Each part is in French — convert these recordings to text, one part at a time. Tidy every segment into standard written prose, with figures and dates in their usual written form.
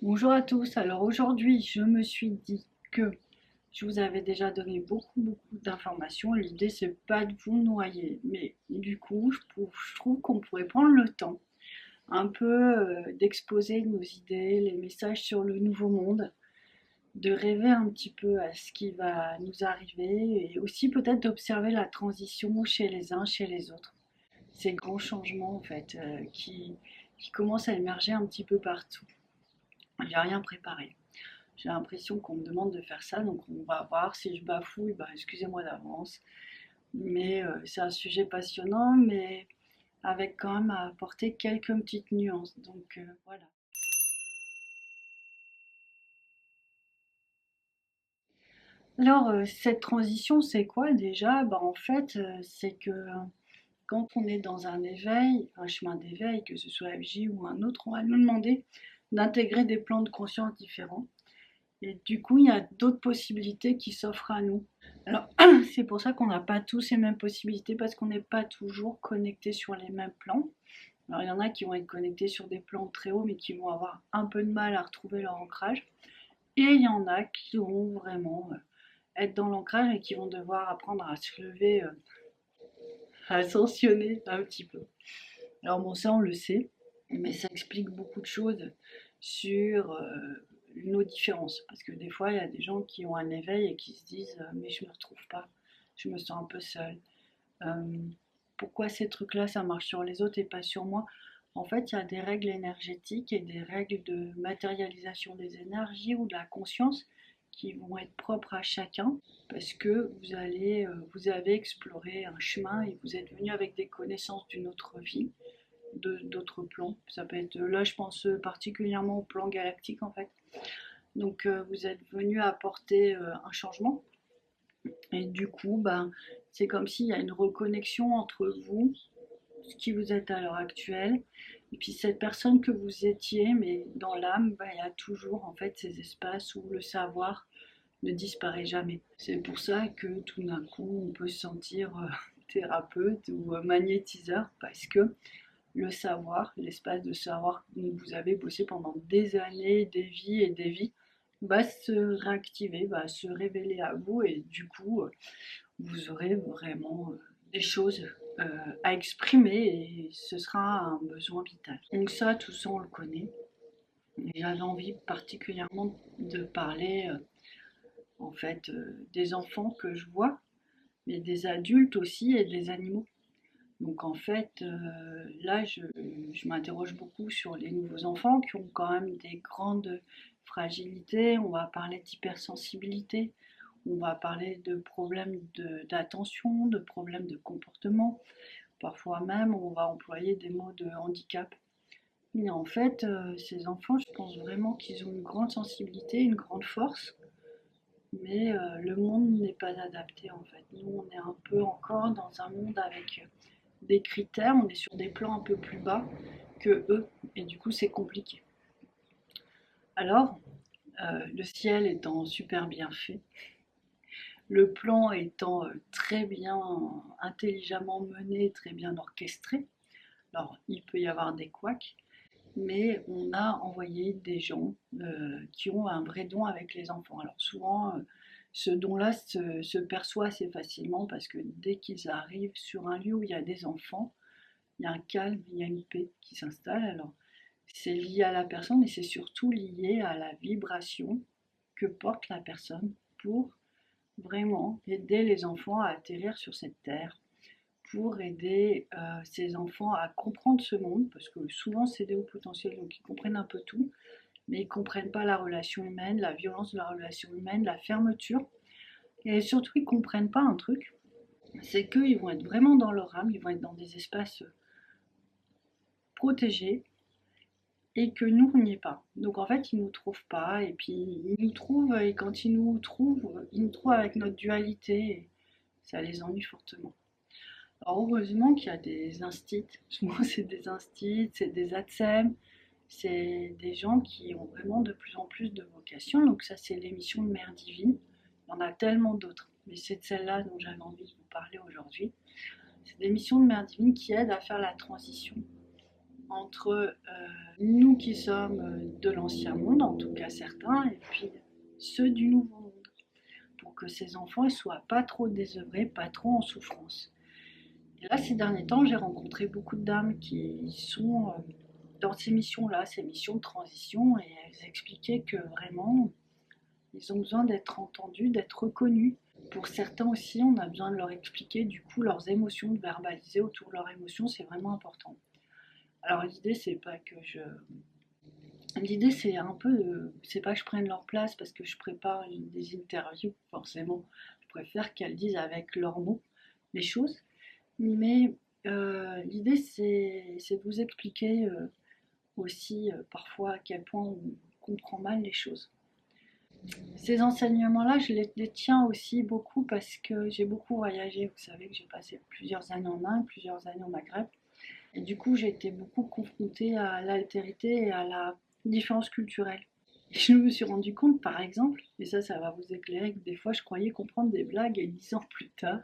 Bonjour à tous. Alors aujourd'hui, je me suis dit que je vous avais déjà donné beaucoup d'informations. L'idée, c'est pas de vous noyer, mais du coup, je trouve qu'on pourrait prendre le temps un peu d'exposer nos idées, les messages sur le nouveau monde, de rêver un petit peu à ce qui va nous arriver et aussi peut-être d'observer la transition chez les uns, chez les autres. Ces grands changements en fait qui commencent à émerger un petit peu partout. J'ai rien préparé. J'ai l'impression qu'on me demande de faire ça, donc on va voir si je bafouille, bah, excusez-moi d'avance. Mais c'est un sujet passionnant, mais avec quand même à apporter quelques petites nuances. Donc voilà. Alors, cette transition, c'est quoi déjà? Bah, en fait, c'est que quand on est dans un éveil, un chemin d'éveil, que ce soit FJ ou un autre, on va nous demander d'intégrer des plans de conscience différents. Et du coup, il y a d'autres possibilités qui s'offrent à nous. Alors, c'est pour ça qu'on n'a pas tous les mêmes possibilités parce qu'on n'est pas toujours connecté sur les mêmes plans. Alors, il y en a qui vont être connectés sur des plans très hauts mais qui vont avoir un peu de mal à retrouver leur ancrage. Et il y en a qui vont vraiment être dans l'ancrage et qui vont devoir apprendre à se lever, à ascensionner un petit peu. Alors bon, ça on le sait, mais ça explique beaucoup de choses sur nos différences. Parce que des fois, il y a des gens qui ont un éveil et qui se disent mais je ne me retrouve pas, je me sens un peu seule. Euh, Pourquoi ces trucs-là, ça marche sur les autres et pas sur moi? En fait, il y a des règles énergétiques et des règles de matérialisation des énergies ou de la conscience qui vont être propres à chacun parce que vous avez exploré un chemin et vous êtes venu avec des connaissances d'une autre vie, d'autres plans. Ça peut être là, je pense particulièrement au plan galactique en fait. Donc vous êtes venu apporter un changement et du coup, ben, c'est comme s'il y a une reconnexion entre vous, ce qui vous êtes à l'heure actuelle, et puis cette personne que vous étiez, mais dans l'âme, ben, il y a toujours en fait ces espaces où le savoir ne disparaît jamais. C'est pour ça que tout d'un coup, on peut se sentir thérapeute ou magnétiseur, parce que le savoir, l'espace de savoir dont vous avez bossé pendant des années, des vies et des vies, va se réactiver, va se révéler à vous et du coup, vous aurez vraiment des choses à exprimer et ce sera un besoin vital. Donc ça, tout ça, on le connaît. Et j'avais envie particulièrement de parler en fait des enfants que je vois, mais des adultes aussi et des animaux. Donc en fait, là, je m'interroge beaucoup sur les nouveaux enfants qui ont quand même des grandes fragilités. On va parler d'hypersensibilité, on va parler de problèmes d'attention, de problèmes de comportement. Parfois même, on va employer des mots de handicap. Mais en fait, ces enfants, je pense vraiment qu'ils ont une grande sensibilité, une grande force, mais le monde n'est pas adapté en fait. Nous, on est un peu encore dans un monde avec des critères, on est sur des plans un peu plus bas que eux, et du coup c'est compliqué. Alors, le ciel étant super bien fait, le plan étant très bien, intelligemment mené, très bien orchestré, alors il peut y avoir des couacs, mais on a envoyé des gens qui ont un vrai don avec les enfants. Alors souvent, ce don-là se perçoit assez facilement parce que dès qu'ils arrivent sur un lieu où il y a des enfants, il y a un calme, il y a une paix qui s'installe. Alors, c'est lié à la personne et c'est surtout lié à la vibration que porte la personne pour vraiment aider les enfants à atterrir sur cette terre, pour aider ces enfants à comprendre ce monde, parce que souvent c'est des hauts potentiels, donc ils comprennent un peu tout, mais ils ne comprennent pas la relation humaine, la violence de la relation humaine, la fermeture, et surtout ils ne comprennent pas un truc, c'est qu'ils vont être vraiment dans leur âme, ils vont être dans des espaces protégés, et que nous, on n'y est pas. Donc en fait, ils ne nous trouvent pas, et puis ils nous trouvent, et quand ils nous trouvent avec notre dualité, et ça les ennuie fortement. Alors heureusement qu'il y a des instits, souvent c'est des instits, c'est des ATSEM, c'est des gens qui ont vraiment de plus en plus de vocation, donc ça c'est l'émission de Mère Divine, il y en a tellement d'autres, mais c'est de celle-là dont j'avais envie de vous parler aujourd'hui. C'est des missions de Mère Divine qui aident à faire la transition entre nous qui sommes de l'ancien monde, en tout cas certains, et puis ceux du nouveau monde, pour que ces enfants ne soient pas trop désœuvrés, pas trop en souffrance. Et là, ces derniers temps, j'ai rencontré beaucoup de dames qui sont dans ces missions-là, ces missions de transition, et elles expliquaient que vraiment, ils ont besoin d'être entendus, d'être reconnus. Pour certains aussi, on a besoin de leur expliquer du coup leurs émotions, de verbaliser autour de leurs émotions, c'est vraiment important. Alors l'idée, c'est pas que je... L'idée, c'est un peu... C'est pas que je prenne leur place parce que je prépare des interviews, forcément. Je préfère qu'elles disent avec leurs mots les choses. Mais l'idée, c'est de vous expliquer aussi parfois à quel point on comprend mal les choses. Ces enseignements-là, je les détiens aussi beaucoup parce que j'ai beaucoup voyagé. Vous savez que j'ai passé plusieurs années en Inde, plusieurs années au Maghreb. Et du coup, j'ai été beaucoup confrontée à l'altérité et à la différence culturelle. Et je me suis rendu compte, par exemple, et ça va vous éclairer, que des fois, je croyais comprendre des blagues et 10 ans plus tard,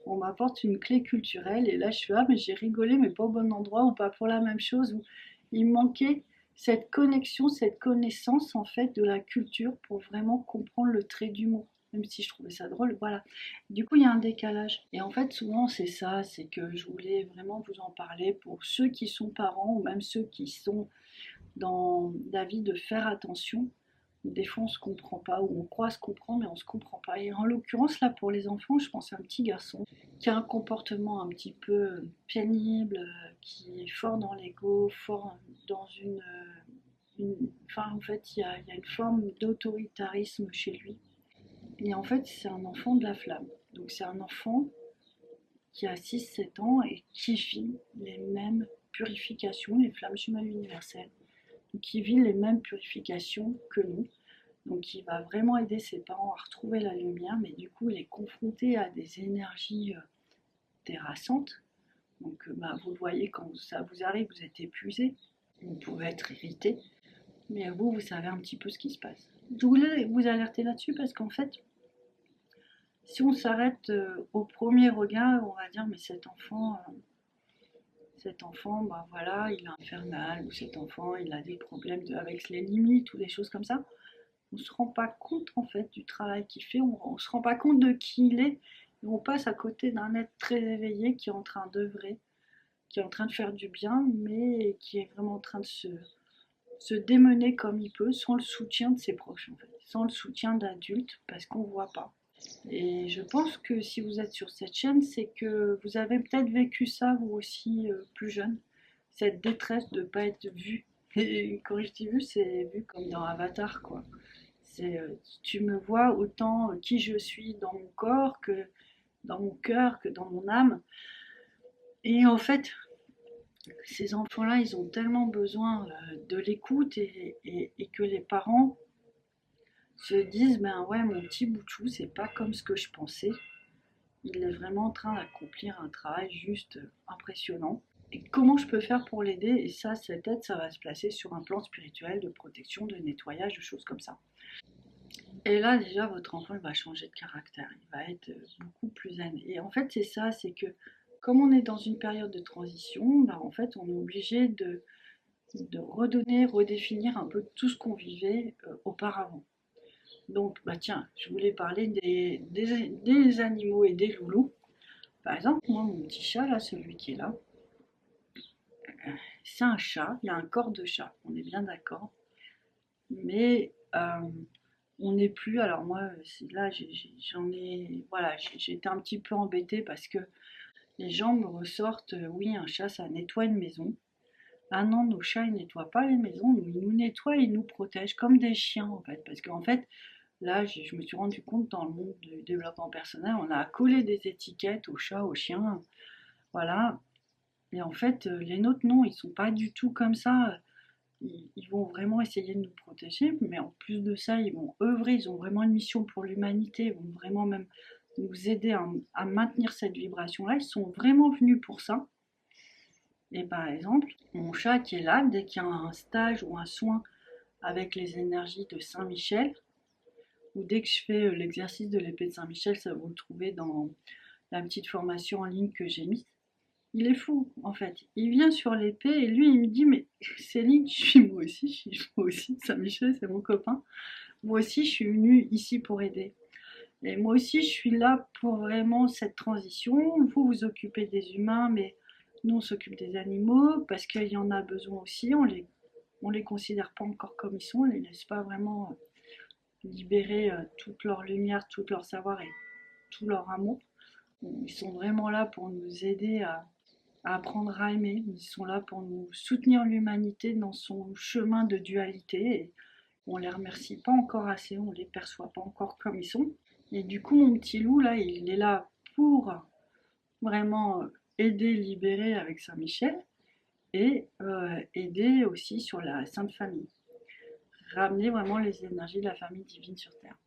on m'apporte une clé culturelle et là, je suis ah, mais j'ai rigolé, mais pas au bon endroit ou pas pour la même chose. Ou il manquait cette connexion, cette connaissance en fait de la culture pour vraiment comprendre le trait d'humour. Même si je trouvais ça drôle, voilà. Du coup, il y a un décalage. Et en fait, souvent, c'est ça, c'est que je voulais vraiment vous en parler pour ceux qui sont parents ou même ceux qui sont dans l'avis de faire attention. Des fois, on se comprend pas, ou on croit se comprendre, mais on se comprend pas. Et en l'occurrence, là, pour les enfants, je pense à un petit garçon qui a un comportement un petit peu pénible, qui est fort dans l'ego, fort dans enfin, en fait, il y a une forme d'autoritarisme chez lui. Et en fait, c'est un enfant de la flamme. Donc, c'est un enfant qui a 6 7 ans et qui vit les mêmes purifications, les flammes jumelles universelles, qui vit les mêmes purifications que nous. Donc il va vraiment aider ses parents à retrouver la lumière, mais du coup il est confronté à des énergies terrassantes. Donc vous le voyez, quand ça vous arrive, vous êtes épuisé, vous pouvez être irrité, mais vous savez un petit peu ce qui se passe. Je voulais vous alerter là-dessus parce qu'en fait, si on s'arrête au premier regard, on va dire mais cet enfant, bah voilà, il est infernal, ou cet enfant, il a des problèmes avec les limites ou des choses comme ça. On ne se rend pas compte en fait du travail qu'il fait, on ne se rend pas compte de qui il est, et on passe à côté d'un être très éveillé qui est en train d'œuvrer, qui est en train de faire du bien, mais qui est vraiment en train de se démener comme il peut, sans le soutien de ses proches en fait, sans le soutien d'adultes, parce qu'on ne voit pas. Et je pense que si vous êtes sur cette chaîne, c'est que vous avez peut-être vécu ça vous aussi plus jeune, cette détresse de ne pas être vu. Et quand je dis vu, c'est vu comme dans Avatar quoi. C'est tu me vois autant qui je suis dans mon corps que dans mon cœur, que dans mon âme. Et en fait, ces enfants-là, ils ont tellement besoin de l'écoute et que les parents se disent, ben ouais, mon petit bout de chou, c'est pas comme ce que je pensais. Il est vraiment en train d'accomplir un travail juste impressionnant. Et comment je peux faire pour l'aider? Et ça, cette aide, ça va se placer sur un plan spirituel de protection, de nettoyage, de choses comme ça. Et là, déjà, votre enfant, il va changer de caractère. Il va être beaucoup plus zen. Et en fait, c'est ça, c'est que comme on est dans une période de transition, bah, en fait, on est obligé de redonner, redéfinir un peu tout ce qu'on vivait auparavant. Donc, bah tiens, je voulais parler des animaux et des loulous. Par exemple, moi, mon petit chat, là, celui qui est là, c'est un chat, il a un corps de chat, on est bien d'accord. Mais on n'est plus. Alors moi, là, j'en ai, voilà, j'ai été un petit peu embêtée parce que les gens me ressortent, oui, un chat, ça nettoie une maison. Ah non, nos chats, ils nettoient pas les maisons, ils nous nettoient, ils nous protègent comme des chiens en fait. Parce qu'en fait, là, je me suis rendu compte dans le monde du développement personnel, on a collé des étiquettes aux chats, aux chiens, voilà. Et en fait, les nôtres, non, ils sont pas du tout comme ça. Ils vont vraiment essayer de nous protéger, mais en plus de ça, ils vont œuvrer, ils ont vraiment une mission pour l'humanité, ils vont vraiment même nous aider à maintenir cette vibration-là. Ils sont vraiment venus pour ça. Et par exemple, mon chat qui est là, dès qu'il y a un stage ou un soin avec les énergies de Saint-Michel, ou dès que je fais l'exercice de l'épée de Saint-Michel, ça vous le trouvez dans la petite formation en ligne que j'ai mise. Il est fou, en fait. Il vient sur l'épée et lui, il me dit, mais Céline, je suis moi aussi, Saint-Michel, c'est mon copain. Moi aussi, je suis venu ici pour aider. Et moi aussi, je suis là pour vraiment cette transition. Vous vous occupez des humains, mais nous, on s'occupe des animaux parce qu'il y en a besoin aussi. On les considère pas encore comme ils sont, on les laisse pas vraiment libérer toute leur lumière, tout leur savoir et tout leur amour. Ils sont vraiment là pour nous aider à apprendre à aimer. Ils sont là pour nous soutenir l'humanité dans son chemin de dualité. Et on les remercie pas encore assez, on les perçoit pas encore comme ils sont. Et du coup, mon petit loup, là, il est là pour vraiment aider, libérer avec Saint-Michel et aider aussi sur la Sainte Famille. Ramener vraiment les énergies de la famille divine sur Terre.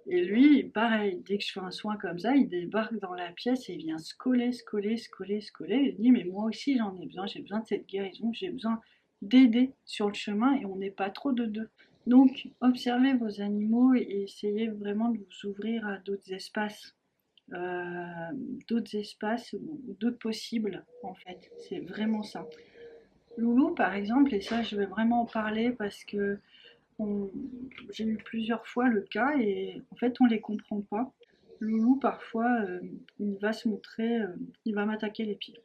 Et lui, pareil, dès que je fais un soin comme ça, il débarque dans la pièce et il vient se coller, se coller, se coller, se coller. Il dit, mais moi aussi j'en ai besoin, j'ai besoin de cette guérison, j'ai besoin d'aider sur le chemin et on n'est pas trop de deux. Donc, observez vos animaux et essayez vraiment de vous ouvrir à d'autres espaces ou d'autres possibles en fait. C'est vraiment ça. Loulou, par exemple, et ça je vais vraiment en parler parce que on- j'ai eu plusieurs fois le cas et en fait on les comprend pas. Loulou parfois il va se montrer, il va m'attaquer les pieds.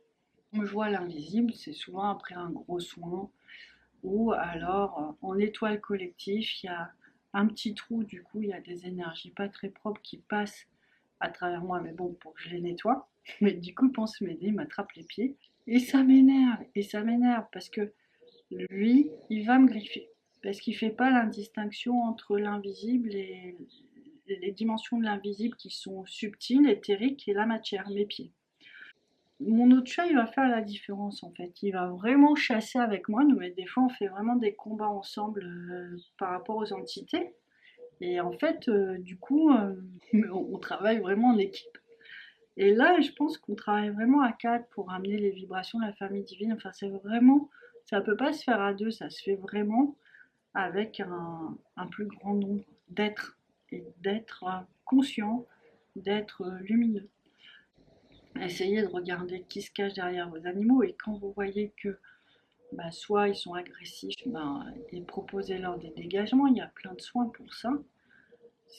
Je vois l'invisible, c'est souvent après un gros soin ou alors en étoile collective, il y a un petit trou, du coup il y a des énergies pas très propres qui passent à travers moi, mais bon, pour que je les nettoie. Mais du coup, il pense m'aider, il m'attrape les pieds. Et ça m'énerve, parce que lui, il va me griffer. Parce qu'il ne fait pas l'indistinction entre l'invisible et les dimensions de l'invisible qui sont subtiles, éthériques, et la matière, mes pieds. Mon autre chat, il va faire la différence en fait. Il va vraiment chasser avec moi. Nous, des fois, on fait vraiment des combats ensemble par rapport aux entités. Et en fait, du coup, on travaille vraiment en équipe. Et là, je pense qu'on travaille vraiment à quatre pour amener les vibrations de la famille divine. Enfin, c'est vraiment, ça ne peut pas se faire à deux, ça se fait vraiment avec un plus grand nombre d'êtres et d'être conscient, d'être lumineux. Essayez de regarder qui se cache derrière vos animaux et quand vous voyez que bah, soit ils sont agressifs, bah, et proposez-leur des dégagements. Il y a plein de soins pour ça.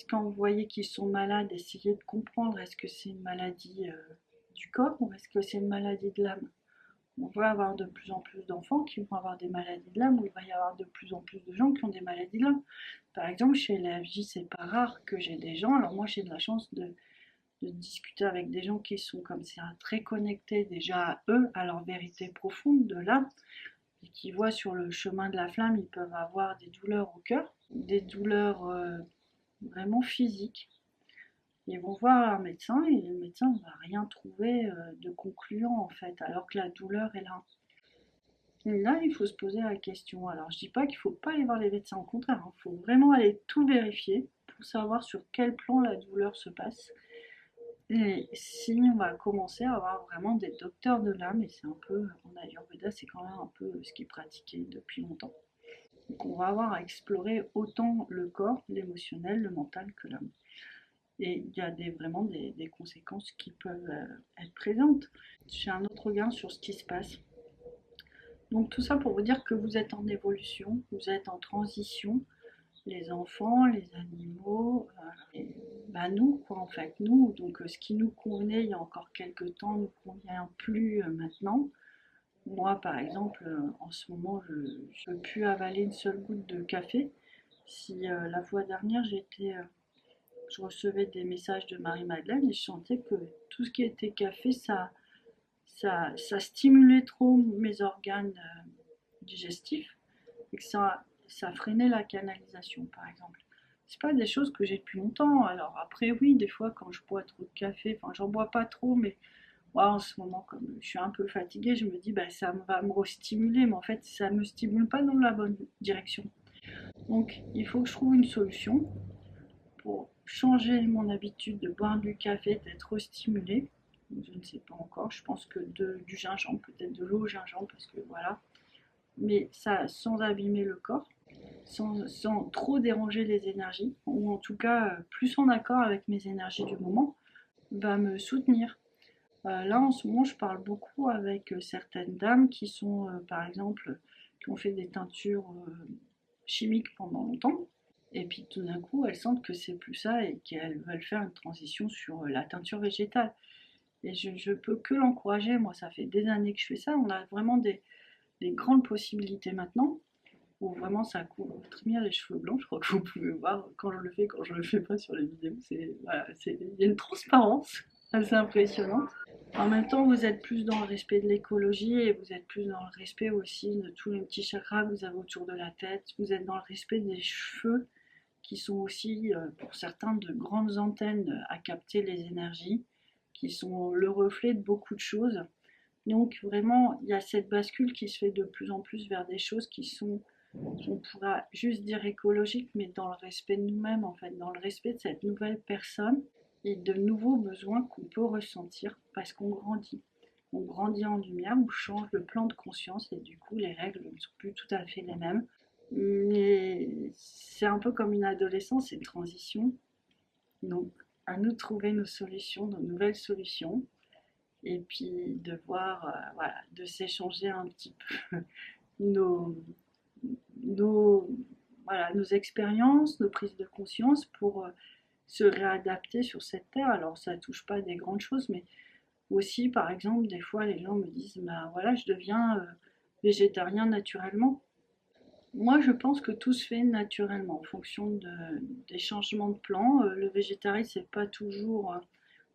Quand vous voyez qu'ils sont malades, essayez de comprendre est-ce que c'est une maladie du corps ou est-ce que c'est une maladie de l'âme. On va avoir de plus en plus d'enfants qui vont avoir des maladies de l'âme ou il va y avoir de plus en plus de gens qui ont des maladies de l'âme. Par exemple, chez les FJ, c'est pas rare que j'ai des gens. Alors moi, j'ai de la chance de discuter avec des gens qui sont comme ça très connectés déjà à eux, à leur vérité profonde de l'âme et qui voient sur le chemin de la flamme, ils peuvent avoir des douleurs au cœur, des douleurs vraiment physiques. Ils vont voir un médecin et le médecin ne va rien trouver de concluant en fait, alors que la douleur est là. Et là, il faut se poser la question. Alors, je dis pas qu'il faut pas aller voir les médecins, au contraire, il faut vraiment aller tout vérifier pour savoir sur quel plan la douleur se passe. Et si on va commencer à avoir vraiment des docteurs de l'âme, et c'est un peu, en Ayurveda, c'est quand même un peu ce qui est pratiqué depuis longtemps. Donc, on va avoir à explorer autant le corps, l'émotionnel, le mental que l'âme. Et il y a vraiment des conséquences qui peuvent être présentes. J'ai un autre regard sur ce qui se passe. Donc tout ça pour vous dire que vous êtes en évolution, vous êtes en transition, les enfants, les animaux, et bah nous quoi en fait, nous. Donc ce qui nous convenait il y a encore quelques temps ne nous convient plus maintenant. Moi par exemple, en ce moment je ne peux plus avaler une seule goutte de café. Si la fois dernière je recevais des messages de Marie-Madeleine et je sentais que tout ce qui était café, ça stimulait trop mes organes digestifs et que ça freinait la canalisation, par exemple. C'est pas des choses que j'ai depuis longtemps. Alors après, oui, des fois, quand je bois trop de café, enfin, j'en bois pas trop, mais ouais, en ce moment, comme je suis un peu fatiguée, je me dis, bah, ça va me restimuler, mais en fait, ça me stimule pas dans la bonne direction. Donc, il faut que je trouve une solution pour changer mon habitude de boire du café, d'être stimulé. Je ne sais pas encore. Je pense que du gingembre, peut-être de l'eau au gingembre, parce que voilà. Mais ça sans abîmer le corps, sans trop déranger les énergies, ou en tout cas plus en accord avec mes énergies du moment, va me soutenir. Là, en ce moment, je parle beaucoup avec certaines dames qui sont, par exemple, qui ont fait des teintures chimiques pendant longtemps. Et puis tout d'un coup, elles sentent que c'est plus ça et qu'elles veulent faire une transition sur la teinture végétale. Et je peux que l'encourager. Moi, ça fait des années que je fais ça. On a vraiment des grandes possibilités maintenant où vraiment ça couvre très bien les cheveux blancs. Je crois que vous pouvez voir quand je le fais, quand je le fais pas sur les vidéos. Voilà, il y a une transparence assez impressionnante. En même temps, vous êtes plus dans le respect de l'écologie et vous êtes plus dans le respect aussi de tous les petits chakras que vous avez autour de la tête. Vous êtes dans le respect des cheveux qui sont aussi, pour certains, de grandes antennes à capter les énergies, qui sont le reflet de beaucoup de choses. Donc vraiment, il y a cette bascule qui se fait de plus en plus vers des choses qui sont, on pourra juste dire écologiques, mais dans le respect de nous-mêmes, en fait, dans le respect de cette nouvelle personne et de nouveaux besoins qu'on peut ressentir parce qu'on grandit. On grandit en lumière, on change le plan de conscience et du coup les règles ne sont plus tout à fait les mêmes. Mais c'est un peu comme une adolescence, c'est une transition. Donc à nous de trouver nos solutions, nos nouvelles solutions et puis de voir, voilà, de s'échanger un petit peu nos, nos, voilà, nos expériences, nos prises de conscience pour se réadapter sur cette terre. Alors ça ne touche pas à des grandes choses, mais aussi par exemple des fois les gens me disent bah voilà je deviens végétarien naturellement. Moi je pense que tout se fait naturellement en fonction des changements de plan. Le végétarisme c'est pas toujours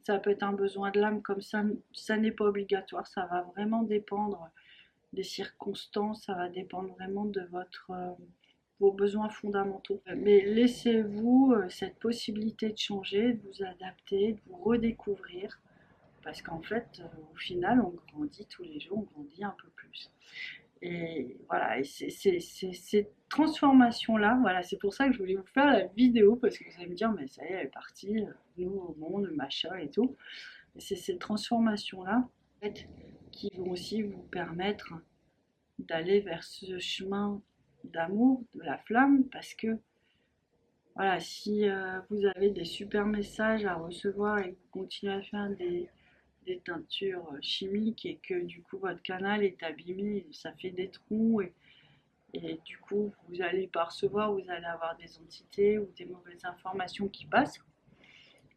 ça peut être un besoin de l'âme comme ça n'est pas obligatoire, ça va vraiment dépendre des circonstances, ça va dépendre vraiment de vos besoins fondamentaux. Mais laissez-vous cette possibilité de changer, de vous adapter, de vous redécouvrir, parce qu'en fait, au final, on grandit tous les jours, on grandit un peu plus. Et voilà, et cette transformation-là, voilà, c'est pour ça que je voulais vous faire la vidéo, parce que vous allez me dire, mais ça y est, elle est partie, nouveau monde, machin et tout. Et c'est ces transformations-là, en fait, qui vont aussi vous permettre d'aller vers ce chemin d'amour, de la flamme, parce que voilà, si vous avez des super messages à recevoir et que vous continuez à faire des teintures chimiques et que du coup votre canal est abîmé, ça fait des trous et du coup vous allez pas recevoir, vous allez avoir des entités ou des mauvaises informations qui passent,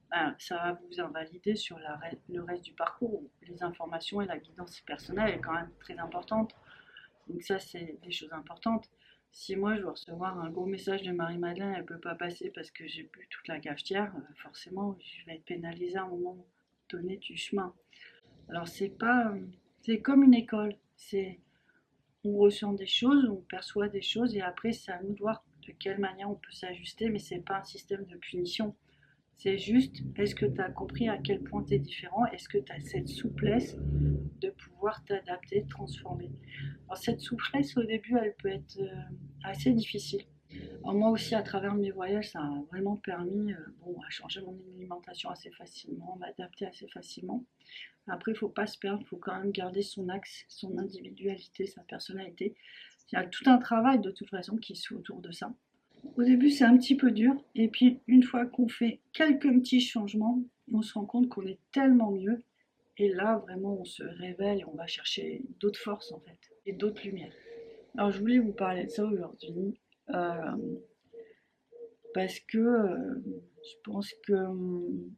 ben, ça va vous invalider sur le reste du parcours. Les informations et la guidance personnelle est quand même très importante. Donc ça, c'est des choses importantes. Si moi, je dois recevoir un gros message de Marie-Madeleine, elle ne peut pas passer parce que j'ai bu toute la cafetière, forcément, je vais être pénalisée à un moment donné du chemin. Alors, c'est comme une école. On ressent des choses, on perçoit des choses, et après, c'est à nous de voir de quelle manière on peut s'ajuster, mais c'est pas un système de punition. C'est juste, est-ce que tu as compris à quel point tu es différent? Est-ce que tu as cette souplesse de pouvoir t'adapter, te transformer? Alors cette souplesse au début, elle peut être assez difficile. Alors moi aussi, à travers mes voyages, ça a vraiment permis bon, à changer mon alimentation assez facilement, m'adapter assez facilement. Après, il ne faut pas se perdre, il faut quand même garder son axe, son individualité, sa personnalité. Il y a tout un travail de toute façon qui se fait autour de ça. Au début, c'est un petit peu dur, et puis une fois qu'on fait quelques petits changements, on se rend compte qu'on est tellement mieux. Et là, vraiment, on se révèle et on va chercher d'autres forces en fait, et d'autres lumières. Alors, je voulais vous parler de ça aujourd'hui parce que je pense que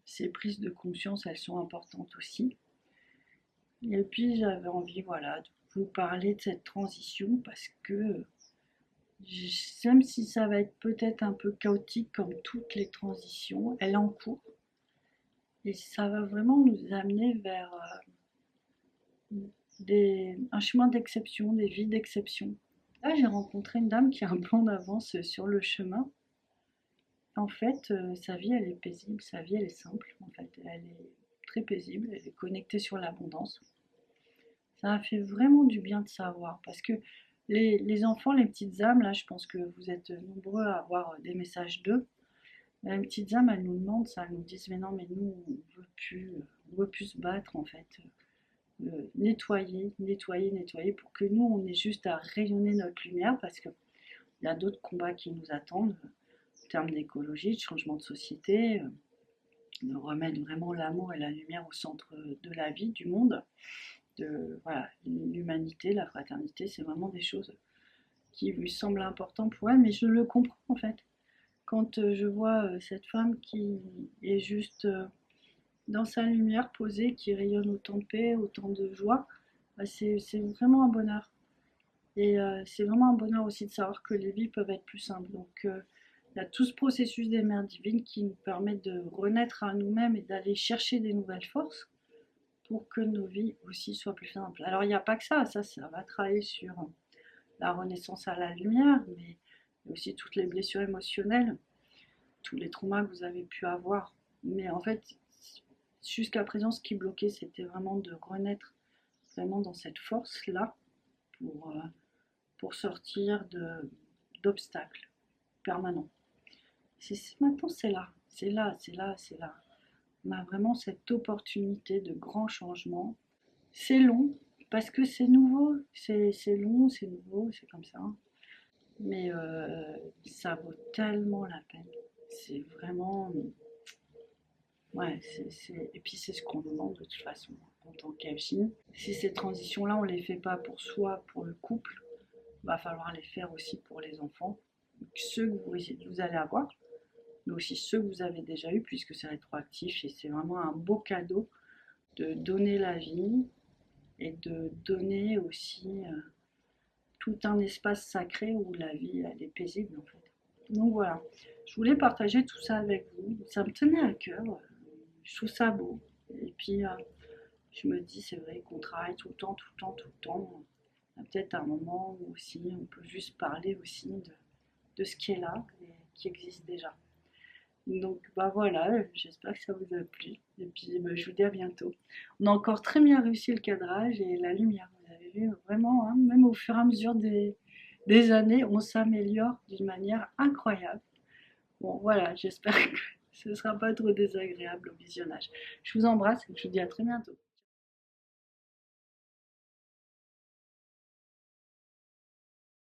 ces prises de conscience, elles sont importantes aussi. Et puis, j'avais envie, voilà, de vous parler de cette transition parce que même si ça va être peut-être un peu chaotique comme toutes les transitions, elle est en cours et ça va vraiment nous amener vers un chemin d'exception, des vies d'exception. Là, j'ai rencontré une dame qui a un plan d'avance sur le chemin. En fait, sa vie, elle est paisible, sa vie, elle est simple. En fait, elle est très paisible, elle est connectée sur l'abondance. Ça a fait vraiment du bien de savoir parce que les enfants, les petites âmes, là, je pense que vous êtes nombreux à avoir des messages d'eux. Les petites âmes, elles nous demandent ça, elles nous disent mais non, mais nous, on veut plus se battre en fait. Nettoyer, nettoyer, nettoyer pour que nous, on ait juste à rayonner notre lumière parce qu'il y a d'autres combats qui nous attendent en termes d'écologie, de changement de société. de remettre vraiment l'amour et la lumière au centre de la vie, du monde. Voilà, l'humanité, la fraternité, c'est vraiment des choses qui lui semblent importantes pour elle, mais je le comprends en fait. Quand je vois cette femme qui est juste dans sa lumière posée, qui rayonne autant de paix, autant de joie, bah, c'est vraiment un bonheur. Et c'est vraiment un bonheur aussi de savoir que les vies peuvent être plus simples. Donc il y a tout ce processus des mères divines qui nous permet de renaître à nous-mêmes et d'aller chercher des nouvelles forces pour que nos vies aussi soient plus simples. Alors il n'y a pas que ça va travailler sur la renaissance à la lumière, mais il y a aussi toutes les blessures émotionnelles, tous les traumas que vous avez pu avoir. Mais en fait, jusqu'à présent, ce qui bloquait, c'était vraiment de renaître vraiment dans cette force-là pour sortir d'obstacles permanents. Maintenant, c'est là, c'est là, c'est là, c'est là. On a vraiment cette opportunité de grand changement. C'est long, parce que c'est nouveau, c'est long, c'est nouveau, c'est comme ça. Mais ça vaut tellement la peine. C'est vraiment... Ouais, et puis c'est ce qu'on demande de toute façon en tant qu'AFSHI. Si ces transitions-là, on ne les fait pas pour soi, pour le couple, il va falloir les faire aussi pour les enfants, ceux que vous allez avoir, mais aussi ceux que vous avez déjà eus, puisque c'est rétroactif et c'est vraiment un beau cadeau de donner la vie et de donner aussi tout un espace sacré où la vie elle est paisible en fait. Donc voilà, je voulais partager tout ça avec vous, ça me tenait à cœur, je trouve ça beau. Et puis je me dis c'est vrai qu'on travaille tout le temps, tout le temps, tout le temps. Il y a peut-être un moment où aussi on peut juste parler aussi de ce qui est là et qui existe déjà. Donc bah voilà, j'espère que ça vous a plu. Et puis bah, je vous dis à bientôt. On a encore très bien réussi le cadrage et la lumière. Vous avez vu vraiment, hein, même au fur et à mesure des années, on s'améliore d'une manière incroyable. Bon voilà, j'espère que ce ne sera pas trop désagréable au visionnage. Je vous embrasse et je vous dis à très bientôt.